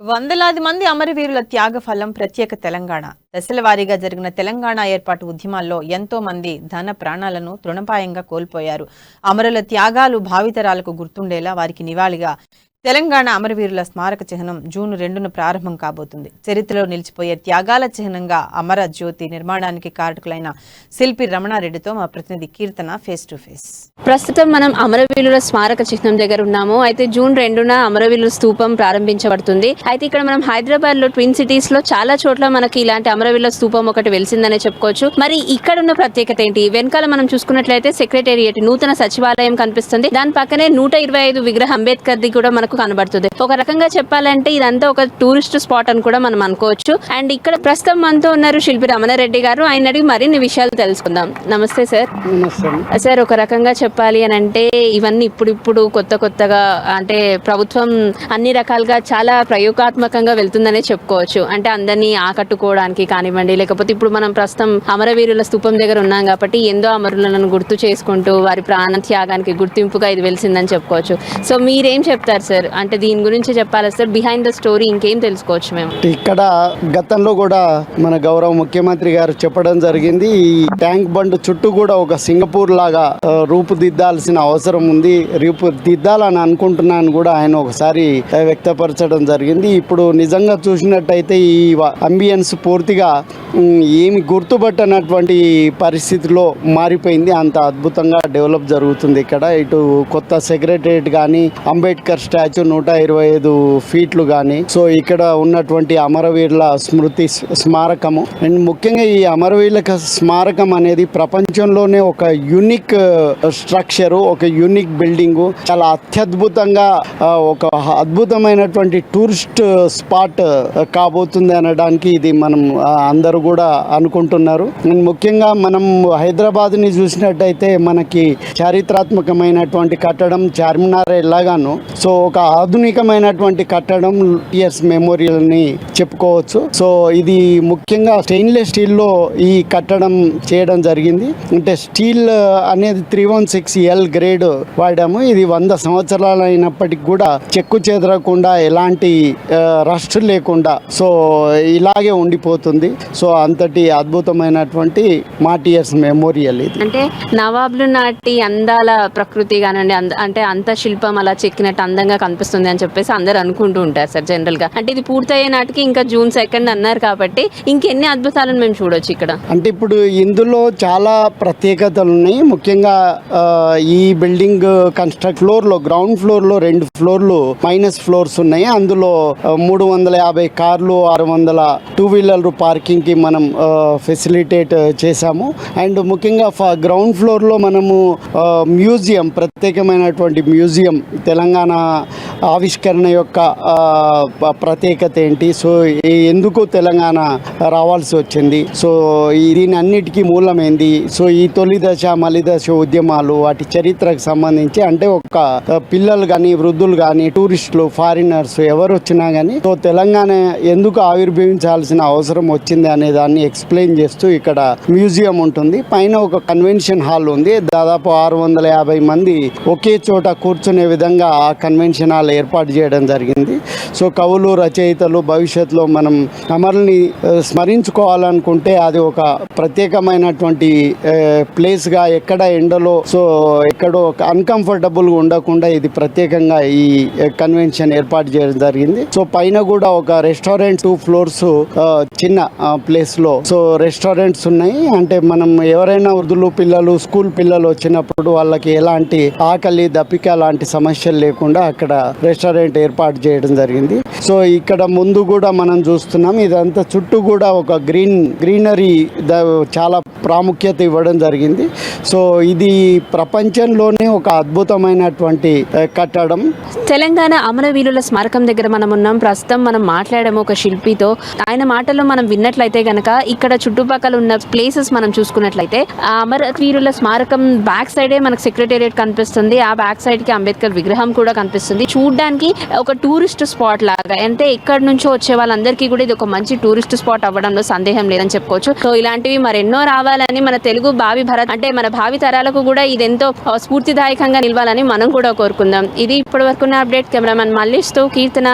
వందలాది మంది అమరవీరుల త్యాగ ఫలం ప్రత్యేక తెలంగాణ. దశల వారీగా జరిగిన తెలంగాణ ఏర్పాటు ఉద్యమాల్లో ఎంతో మంది ధన ప్రాణాలను తృణపాయంగా కోల్పోయారు. అమరుల త్యాగాలు భావితరాలకు గుర్తుండేలా వారికి నివాళిగా తెలంగాణ అమరవీరుల స్మారక చిహ్నం జూన్ 2న ప్రారంభం కాబోతుంది. చరిత్రలో నిలిచిపోయే త్యాగాల చిహ్నంగా అమర జ్యోతి నిర్మాణానికి కారకులైన శిల్పి రమణారెడ్డితో మా ప్రతినిధి కీర్తన ఫేస్ టు ఫేస్. ప్రస్తుతం మనం అమరవీరుల స్మారక చిహ్నం దగ్గర ఉన్నాము. అయితే జూన్ 2న అమరవీరుల స్తూపం ప్రారంభించబడుతుంది. అయితే ఇక్కడ మనం హైదరాబాద్ లో ట్విన్ సిటీస్ లో చాలా చోట్ల మనకి ఇలాంటి అమరవీరుల స్తూపం ఒకటి వెలిసిందనే చెప్పుకోవచ్చు. మరి ఇక్కడ ఉన్న ప్రత్యేకత ఏంటి? వెనకాల మనం చూసుకున్నట్లయితే సెక్రటేరియట్ నూతన సచివాలయం కనిపిస్తుంది. దాని పక్కనే 125 విగ్రహం అంబేద్కర్ ది కూడా మనకు కనబడుతుంది. ఒక రకంగా చెప్పాలంటే ఇదంతా ఒక టూరిస్ట్ స్పాట్ అని కూడా మనం అనుకోవచ్చు. అండ్ ఇక్కడ ప్రస్తుతం మనతో ఉన్నారు శిల్పి రమణారెడ్డి గారు. ఆయన అడిగి మరిన్ని విషయాలు తెలుసుకుందాం. నమస్తే సార్. సార్, ఒక రకంగా చెప్పాలి అని అంటే ఇవన్నీ ఇప్పుడు కొత్తగా అంటే ప్రభుత్వం అన్ని రకాలుగా చాలా ప్రయోగాత్మకంగా వెళ్తుందనే చెప్పుకోవచ్చు. అంటే అందరినీ ఆకట్టుకోవడానికి కానివ్వండి, లేకపోతే ఇప్పుడు మనం ప్రస్తుతం అమరవీరుల స్తూపం దగ్గర ఉన్నాం కాబట్టి ఎంతో అమరులను గుర్తు చేసుకుంటూ వారి ప్రాణ త్యాగానికి గుర్తింపుగా ఇది వెలిసిందని చెప్పుకోవచ్చు. సో మీరేం చెప్తారు సార్? అంటే దీని గురించి చెప్పాలి సార్, బిహైండ్ ద స్టోరీ ఇంకేం తెలుసుకోవచ్చు మేము? ఇక్కడ గతంలో కూడా మన గౌరవ ముఖ్యమంత్రి గారు చెప్పడం జరిగింది, ఈ ట్యాంక్ బండ్ చుట్టూ కూడా ఒక సింగపూర్ లాగా రూపుదిద్దాల్సిన అవసరం ఉంది, రూపుదిద్దాలని అనుకుంటున్నాను కూడా ఆయన ఒకసారి వ్యక్తపరచడం జరిగింది. ఇప్పుడు నిజంగా చూసినట్టయితే ఈ అంబియన్స్ పూర్తిగా ఏమి గుర్తుపట్టనటువంటి పరిస్థితిలో మారిపోయింది. అంత అద్భుతంగా డెవలప్ జరుగుతుంది ఇక్కడ. ఇటు కొత్త సెక్రటరియట్ కానీ, అంబేద్కర్ స్టాచ్యూ 125 ఫీట్లు కానీ, సో ఇక్కడ ఉన్నటువంటి అమరవీరుల స్మృతి స్మారకము అండ్ ముఖ్యంగా ఈ అమరవీరుల స్మారకం అనేది ప్రపంచంలోనే ఒక యూనిక్ స్ట్రక్చరు, ఒక యూనిక్ బిల్డింగు, చాలా అత్యద్భుతంగా ఒక అద్భుతమైనటువంటి టూరిస్ట్ స్పాట్ కాబోతుంది అనడానికి ఇది మనం అందరూ కూడా అనుకుంటున్నారు. అండ్ ముఖ్యంగా మనం హైదరాబాద్ని చూసినట్టయితే మనకి చారిత్రాత్మకమైనటువంటి కట్టడం చార్మినార్ ఎలాగాను, సో ఒక ఆధునికమైనటువంటి కట్టడం టిఎస్ మెమోరియల్ ని చెప్పుకోవచ్చు. సో ఇది ముఖ్యంగా స్టెయిన్లెస్ స్టీల్ లో ఈ కట్టడం చేయడం జరిగింది. అంటే స్టీల్ అనేది 316L గ్రేడ్ వాడాము. ఇది 100 సంవత్సరాలు అయినప్పటికీ కూడా చెక్కు చెదరకుండా, ఎలాంటి రస్ట్ లేకుండా సో ఇలాగే ఉండిపోతుంది. సో అంతటి అద్భుతమైనటువంటి మాటియర్స్ మెమోరియల్ ఇది. అంటే నవాబులు నాటి అందాల ప్రకృతి కానండి, అంటే అంత శిల్పం అలా చెక్కినట్టు అందంగా కనిపిస్తుంది అని చెప్పేసి అందరు అనుకుంటూ ఉంటారు సార్ జనరల్ గా. అంటే ఇది పూర్తయ్యే నాటికి ఇంకా జూన్ 2 అన్నారు కాబట్టి ఇంకెన్ని అద్భుతాలను మేము చూడొచ్చు ఇక్కడ? అంటే ఇప్పుడు ఇందులో చాలా ప్రత్యేకతలు ఉన్నాయి. ముఖ్యంగా ఈ బిల్డింగ్ కన్స్ట్రక్ట్ ఫ్లోర్ లో, గ్రౌండ్ ఫ్లోర్ లో 2 ఫ్లోర్లు మైనస్ ఫ్లోర్స్ ఉన్నాయి. అందులో 350 కార్లు, 600 2 వీలర్లు పార్కింగ్ కి మనం ఫెసిలిటేట్ చేశాము. అండ్ ముఖ్యంగా గ్రౌండ్ ఫ్లోర్ లో మనము మ్యూజియం, ప్రత్యేకమైనటువంటి మ్యూజియం, తెలంగాణ ఆవిష్కరణ యొక్క ప్రత్యేకత ఏంటి, సో ఎందుకు తెలంగాణ రావాల్సి వచ్చింది, సో దీని అన్నిటికీ మూలమైంది, సో ఈ తొలి దశ మలి దశ ఉద్యమాలు, వాటి చరిత్రకు సంబంధించి, అంటే ఒక పిల్లలు కానీ, వృద్ధులు కానీ, టూరిస్టులు, ఫారినర్స్ ఎవరు వచ్చినా కానీ సో తెలంగాణ ఎందుకు ఆవిర్భవించాల్సిన అవసరం వచ్చింది అనే దాన్ని ఎక్స్ప్లెయిన్ చేస్తూ ఇక్కడ మ్యూజియం ఉంటుంది. పైన ఒక కన్వెన్షన్ హాల్ ఉంది. దాదాపు 650 మంది ఒకే చోట కూర్చునే విధంగా ఆ కన్వెన్షన్ హాల్ ఏర్పాటు చేయడం జరిగింది. సో కవులు, రచయితలు భవిష్యత్తులో మనం అమరుల్ని స్మరించుకోవాలనుకుంటే అది ఒక ప్రత్యేకమైనటువంటి ప్లేస్గా, ఎక్కడ ఎండలో సో ఎక్కడో అన్కంఫర్టబుల్గా ఉండకుండా ఇది ప్రత్యేకంగా ఈ కన్వెన్షన్ ఏర్పాటు చేయడం జరిగింది. సో పైన కూడా ఒక రెస్టారెంట్ 2 ఫ్లోర్స్ చిన్న ప్లేస్లో సో రెస్టారెంట్స్ ఉన్నాయి. అంటే మనం ఎవరైనా వృద్ధులు, పిల్లలు, స్కూల్ పిల్లలు వచ్చినప్పుడు వాళ్ళకి ఎలాంటి ఆకలి, దప్పిక లాంటి సమస్యలు లేకుండా అక్కడ రెస్టారెంట్ ఏర్పాటు చేయడం జరిగింది. సో ఇక్కడ ముందు కూడా మనం చూస్తున్నాం, ఇదంతా చుట్టూ కూడా ఒక గ్రీనరీ చాలా ప్రాముఖ్యత ఇవ్వడం జరిగింది. సో ఇది ప్రపంచంలోనే ఒక అద్భుతమైనటువంటి కట్టడం. తెలంగాణ అమరవీరుల స్మారకం దగ్గర మనం ఉన్నాం. ప్రస్తుతం మనం మాట్లాడాము ఒక శిల్పితో. ఆయన మాటల్లో మనం విన్నట్లయితే గనక ఇక్కడ చుట్టుపక్కల ఉన్న ప్లేసెస్ మనం చూసుకున్నట్లయితే ఆ అమరవీరుల స్మారకం బ్యాక్ సైడే మనకు సెక్రటేరియట్ కనిపిస్తుంది. ఆ బ్యాక్ సైడ్ కి అంబేద్కర్ విగ్రహం కూడా కనిపిస్తుంది. చూడడానికి ఒక టూరిస్ట్ స్పాట్ లాగా, అంటే ఎక్కడి నుంచో వచ్చే వాళ్ళందరికీ కూడా ఇది ఒక మంచి టూరిస్ట్ స్పాట్ అవ్వడంలో సందేహం లేదని చెప్పుకోవచ్చు. సో ఇలాంటివి మరెన్నో రావాలని మన తెలుగు భావి భారత్, అంటే మన భావి తరాలకు కూడా ఇది ఎంతో స్ఫూర్తిదాయకంగా నిలవాలని మనం కూడా కోరుకుందాం. ఇది ఇప్పటి వరకు అప్డేట్. కెమెరామెన్ మల్లేష్తో కీర్తన.